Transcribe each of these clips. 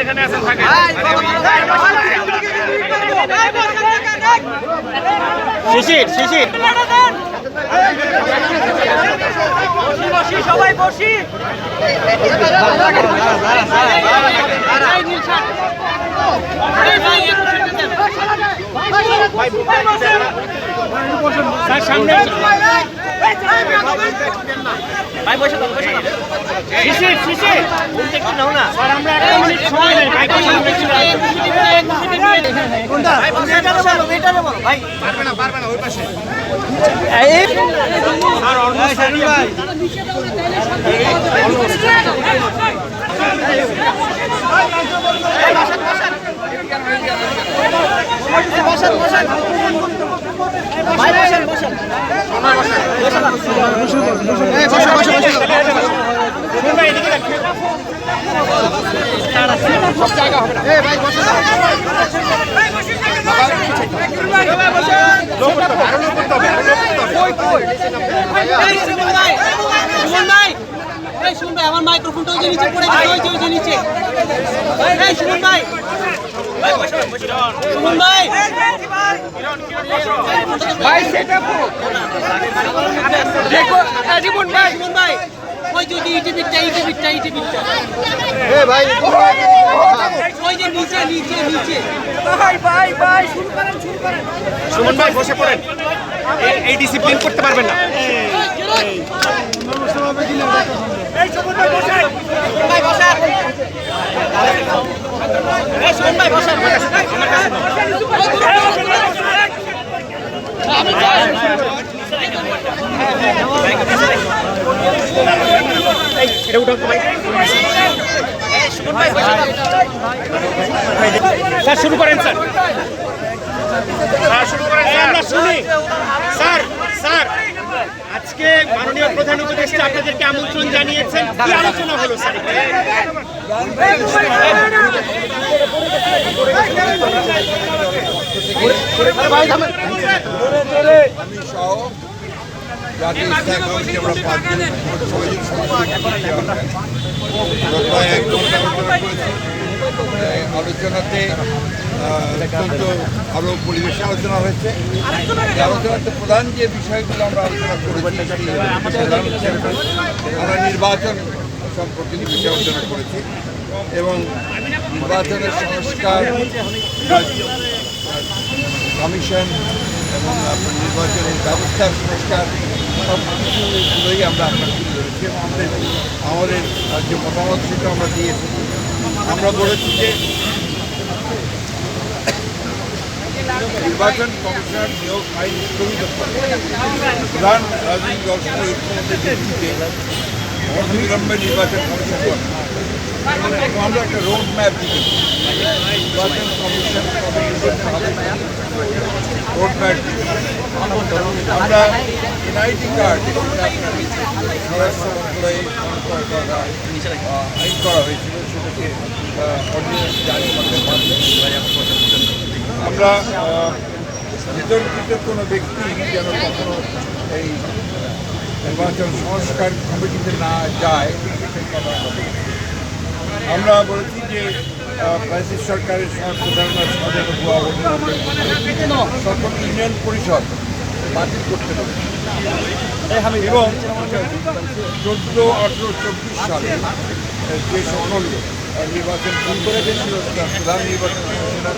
যেখানে আছেন থাকেন। শিশির শিশির সবাই বসি সামনে ভাই বসে দাও বসে দাও শিশির শিশির বলতে একটু নাও না স্যার আমরা একটা মিনিট সময় নেই ভাই বসে কোনটা ভাই এটা বলো ভাই পারবে না ওই পাশে এই স্যার অলমোস্ট রেডি ভাই বসেন বসেন ভাই বসেন বসেন আমার মাইক্রোফোনটা ওই যে নিচে পড়ে গেছে ওই যে নিচে এই সুমন ভাই সুমন ভাই ভাই সেটা দেখো জীবন ভাই সুমন ভাই ওই যে ইটিভিটা এ ভাই ওই যে নিচে নিচে নিচে ভাই ভাই ভাই শুরু করেন সুমন ভাই বসে পড়েন এই ডিসিপ্লিন করতে পারবেন না এই সুমন ভাই বসেন ভাই বসেন এই সুমন ভাই বসেন আমার কাছে আমি এই এটা উঠাও ভাই এই সুমন ভাই বসে স্যার শুরু করেন স্যার শুরু করেন আমরা শুনি স্যার স্যার আজকে মাননীয় প্রধান উপদেষ্টা আপনাদেরকে আমন্ত্রণ জানিয়েছেন কি আলোচনা হলো স্যার আমি সহ জাতীয় স্থায়ী কমিটি আমরা 5 জন আলোচনাতে অত্যন্ত ভালো পরিবেশে আলোচনা হয়েছে। আলোচনাতে প্রধান যে বিষয়গুলো আমরা আলোচনা করেছি আমরা নির্বাচন সম্পর্কিত বিষয়ে আলোচনা করেছি এবং নির্বাচনের সংস্কার কমিশন এবং নির্বাচনের ব্যবস্থার সংস্কার সব কিছুগুলোই আমরা আপনার তুলে ধরেছি এবং আমাদের যে মতামত সেটা আমরা দিয়েছি। আমরা বলেছি যে নির্বাচন কমিশনার নিয়োগ আইন স্থগিত প্রধান রাজনৈতিক দলসমূহ ঐক্যমত্যের ভিত্তিতে অবিলম্বে নির্বাচন কমিশন গঠন এবং আমরা একটা রোড ম্যাপ দিয়েছি নির্বাচন কমিশন রোড ম্যাপ আমরা এনআইডি কার্ড স্বরাষ্ট্র মন্ত্রণালয়ে আইন করা হয়েছিল সেটাকে অর্ডিন্যান্স জারি করতে পারবে। আমরা বিতর্কিত কোনো ব্যক্তি যেন কখনো এই নির্বাচন সংস্কার কমিটিতে না যায় সেই কথা আমরা বলেছি যে ফ্যাসিস্ট সরকারের প্রধানমন্ত্রী সাজানো ভুয়া সকল ইউনিয়ন পরিষদ বাতিল করতে হবে এবং 14, 18, 24 সালে যে সকল নির্বাচন ভুল করে দিয়েছিল প্রধান নির্বাচন কমিশনার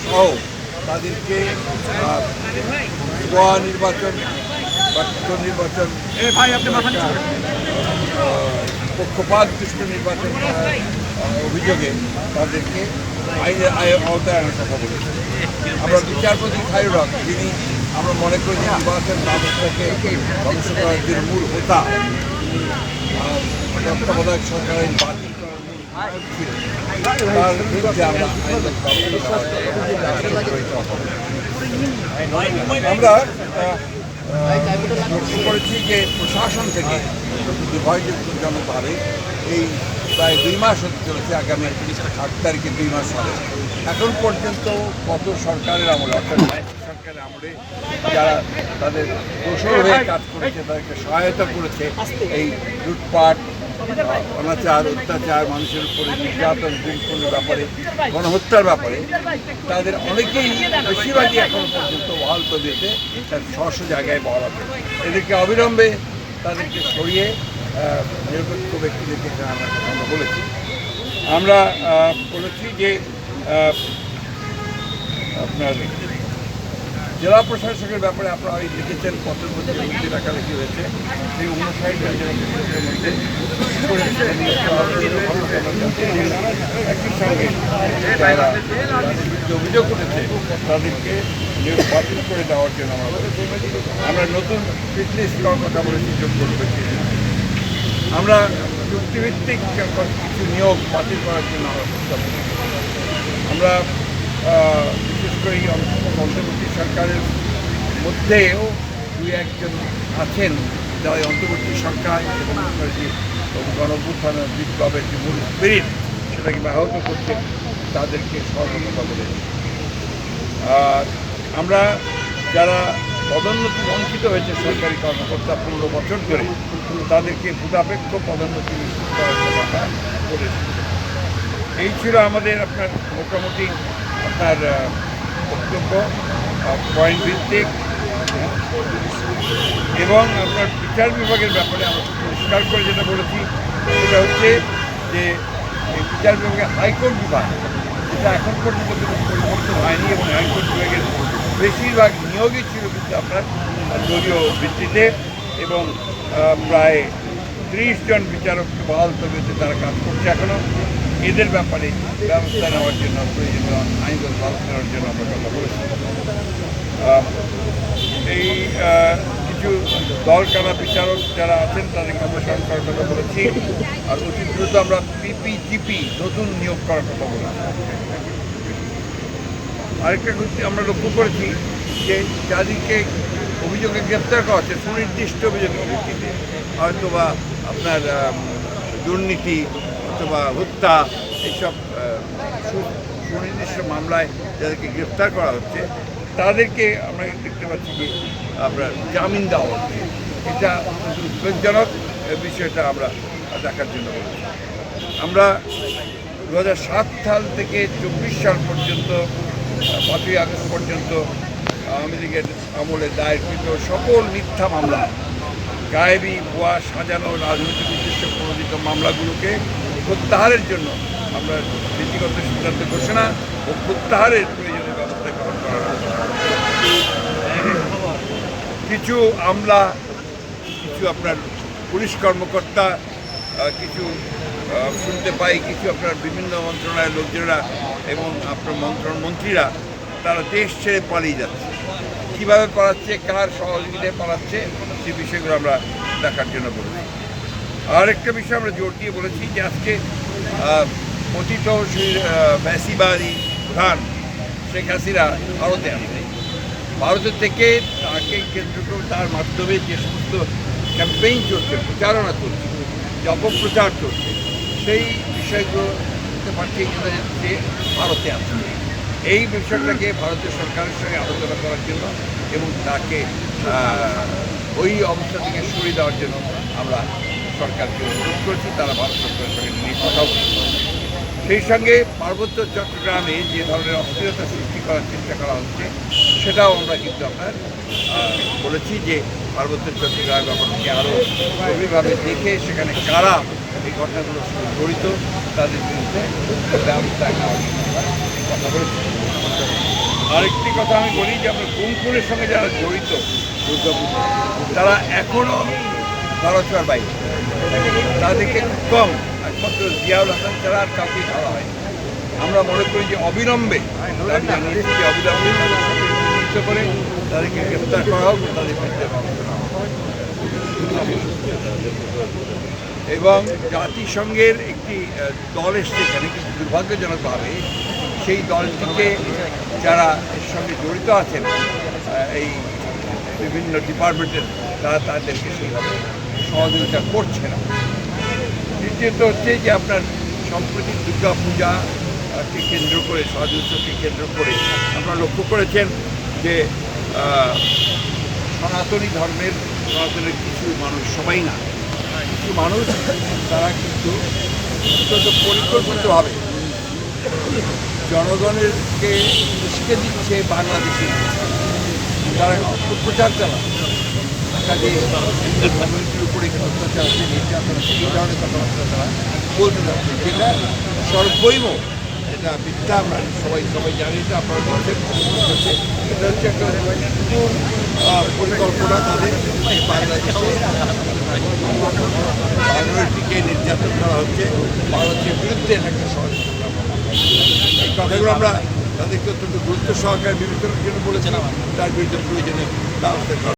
সহ তাদেরকে ভুয়া নির্বাচন বা নির্বাচন পক্ষপাত দুষ্ট নির্বাচন অভিযোগে তাদেরকে আইনের আওতায় আনার কথা বলেছি। আমরা বিচারপতি খায়রুল হক যিনি আমরা মনে করি যে নির্বাচন ব্যবস্থাকে ধ্বংস করার যে মূল হোতা তত্ত্বাবধায়ক সরকারের বাতিল করার ছিল তার বিরুদ্ধে আমরা আমরা লক্ষ্য করেছি যে প্রশাসন থেকে দুর্ভাগ্যজনকভাবে এই প্রায় 2 মাস হতে চলেছে, আগামী 8 তারিখে 2 মাস হবে, এখন পর্যন্ত কত সরকারের আমলে অর্থাৎ সরকারের আমলে যারা তাদের দোষর হয়ে কাজ করেছে তাদেরকে সহায়তা করেছে এই লুটপাট অনাচার অত্যাচার, মানুষের উপরে নির্যাতন, দুর্নীতির ব্যাপারে, গণহত্যার ব্যাপারে তাদের অনেকেই বেশিরভাগই এখনো পর্যন্ত বহাল তবিয়তে তার স্ব জায়গায় বহাল আছে। এদেরকে অবিলম্বে তাদেরকে সরিয়ে নিরপেক্ষ ব্যক্তিদেরকে আনার কথা আমরা বলেছি। আমরা বলেছি যে আপনার জেলা প্রশাসকের ব্যাপারে আপনারা দেখেছেন পত্রের মধ্যে লেখালেখি হয়েছে, সেই 59 জন জেলা প্রশাসকের মধ্যে একই সঙ্গে যারা অভিযোগ উঠেছে তাদেরকে বাতিল করে দেওয়ার জন্য আমরা নতুন ফিটনেস করার কথা বলেছি যোগ্য ব্যক্তি। আমরা চুক্তিভিত্তিক কিছু নিয়োগ বাতিল করার জন্য আমরা প্রস্তাব করেছি। আমরা বিশেষ করে অন্তর্বর্তী সরকারের মধ্যেও দুই একজন আছেন যারা অন্তর্বর্তী সরকার এবং যে গণঅভ্যুত্থানের বিপ্লবের যে মূল স্পিরিট সেটাকে ব্যাহত করছে তাদেরকে সতর্কতা বলেছি। আর আমরা যারা পদোন্নতি বঞ্চিত হয়েছে সরকারি কর্মকর্তা 15 বছর ধরে তাদেরকে ক্ষুদাপেক্ষ পদোন্নতি নিশ্চিত করার কথা বলেছি। এই ছিল আমাদের আপনার মোটামুটি আপনার বক্তব্য পয়েন্ট ভিত্তিক, এবং আপনার বিচার বিভাগের ব্যাপারে আমরা পরিষ্কার করে যেটা বলেছি সেটা হচ্ছে যে এই বিচার বিভাগের হাইকোর্ট বিভাগ যেটা এখন পর্যন্ত কোনো পরিবর্তন হয়নি, এবং হাইকোর্ট বিভাগের বেশিরভাগ নিয়োগই ছিল কিন্তু আপনার দলীয় ভিত্তিতে, এবং প্রায় 30 জন বিচারককে বহাল তবিয়তে তারা কাজ করছে এখনও। এদের ব্যাপারে ব্যবস্থা নেওয়ার জন্য প্রয়োজনীয় আইনগত ব্যবস্থা নেওয়ার জন্য আমরা কথা বলেছি। এই কিছু দলকানা বিচারক যারা আছেন তাদেরকে আমরা স্মরণ করার কথা বলেছি। আর অতি দ্রুত আমরা পিপিজিপি নতুন নিয়োগ করার কথা বলেছি। আরেকটা আমরা লক্ষ্য করেছি যে যাদেরকে অভিযোগে গ্রেপ্তার করা হচ্ছে সুনির্দিষ্ট অভিযোগের ভিত্তিতে, হয়তো বা আপনার দুর্নীতি অথবা হত্যা এইসব সুনির্দিষ্ট মামলায় যাদেরকে গ্রেপ্তার করা হচ্ছে তাদেরকে আমরা দেখতে পাচ্ছি যে আপনার জামিন দেওয়া হচ্ছে। এটা উদ্বেগজনক বিষয়টা আমরা দেখার জন্য বলছি। আমরা 2007 সাল থেকে 24 সাল পর্যন্ত 5ই আগস্ট পর্যন্ত আওয়ামী লীগের আমলে দায়েরকৃত সকল মিথ্যা মামলা, গায়েবী, ভুয়া, সাজানো, রাজনৈতিক উদ্দেশ্যে প্রণোদিত মামলাগুলোকে প্রত্যাহারের জন্য আমরা নীতিগত সিদ্ধান্ত ঘোষণা ও প্রত্যাহারের প্রয়োজনীয় ব্যবস্থা গ্রহণ করা হয়েছে। কিছু আমলা, কিছু আপনার পুলিশ কর্মকর্তা, কিছু শুনতে পাই কিছু আপনার বিভিন্ন মন্ত্রণালয়ের লোকজনেরা এবং আপনার মন্ত্রীরা তারা দেশ ছেড়ে পালিয়ে যাচ্ছে। কীভাবে পালাচ্ছে, কার সহযোগিতায় পালাচ্ছে, সেই বিষয়গুলো আমরা দেখার জন্য বলেছি। আর একটা বিষয় আমরা জোর দিয়ে বলেছি যে আজকে পতিত ফ্যাসিবাদী প্রধান শেখ হাসিনা ভারতে আছে। ভারতের থেকে তাকে কেন্দ্র করে তার মাধ্যমে যে সমস্ত ক্যাম্পেইন চলছে, প্রচারণা চলছে, যে অপপ্রচার চলছে, সেই বিষয়গুলো পাঠিয়ে জানা যাচ্ছে ভারতে আছে। এই বিষয়টাকে ভারতীয় সরকারের সঙ্গে আলোচনা করার জন্য এবং তাকে ওই অবস্থা থেকে সরিয়ে দেওয়ার জন্য আমরা সরকারকে অনুরোধ করেছি। তারা ভারত সরকারের সঙ্গে নিয়ে কথা বলছে। সেই সঙ্গে পার্বত্য চট্টগ্রামে যে ধরনের অস্থিরতা সৃষ্টি করার চেষ্টা করা হচ্ছে সেটাও আমরা কিন্তু আপনার বলেছি যে পার্বত্য চট্টগ্রাম ব্যাপারটিকে আরও গভীরভাবে দেখে সেখানে কারা এই ঘটনাগুলোর সঙ্গে জড়িত তাদের বিরুদ্ধে ব্যবস্থা নেওয়ার কথা বলেছি। আরেকটি কথা আমি বলি যে আমরা গুমখুরের সঙ্গে যারা জড়িত তারা এখনও ধরাছোঁয়ার বাইরে, তাদেরকে খুব কম, একমাত্র জিয়াউল হাসান ছাড়া আর কাউকে ধরা হয়। আমরা মনে করি যে অবিলম্বে চিহ্নিত করে তাদেরকে গ্রেপ্তার করা হোক, তাদের বিরুদ্ধে ব্যবস্থা নেওয়া হোক। এবং জাতিসংঘের একটি দল এসছে এখানে, কিন্তু দুর্ভাগ্যজনকভাবে সেই দলটিকে যারা এর সঙ্গে জড়িত আছেন এই বিভিন্ন ডিপার্টমেন্টের, তারা তাদেরকে সেইভাবে সহযোগিতা করছে না। দ্বিতীয়ত হচ্ছে যে আপনার সম্প্রতি দুর্গা পূজাকে কেন্দ্র করে, সহজ উৎসবকে কেন্দ্র করে আপনারা লক্ষ্য করেছেন যে সনাতনী ধর্মের কিছু মানুষ, সবাই না, কিছু মানুষ তারা কিন্তু অত্যন্ত পরিকল্পিতভাবে জনগণেরকে উস্কে দিচ্ছে বাংলাদেশি, তারা অপপ্রচার চালায়, কাজে কমিউনিটির উপরে এখানে অত্যাচার আছে, নির্যাতন আছে, এই ধরনের কথাবার্তা তারা বলতে যাচ্ছে, যেটা সর্বৈব এটা মিথ্যা। আমরা সবাই জানি, এটা আপনারা বলছেন। এটা হচ্ছে একটা পরিকল্পনা তাদের, বাংলাদেশকে নির্যাতন করা হচ্ছে, বাংলাদেশের বিরুদ্ধে একটা ষড়যন্ত্র। এই কথাগুলো আমরা তাদেরকে অত্যন্ত গুরুত্ব সহকারে বিবেচনার জন্য বলেছিলাম, তার বিরুদ্ধে প্রয়োজনীয় ব্যবস্থা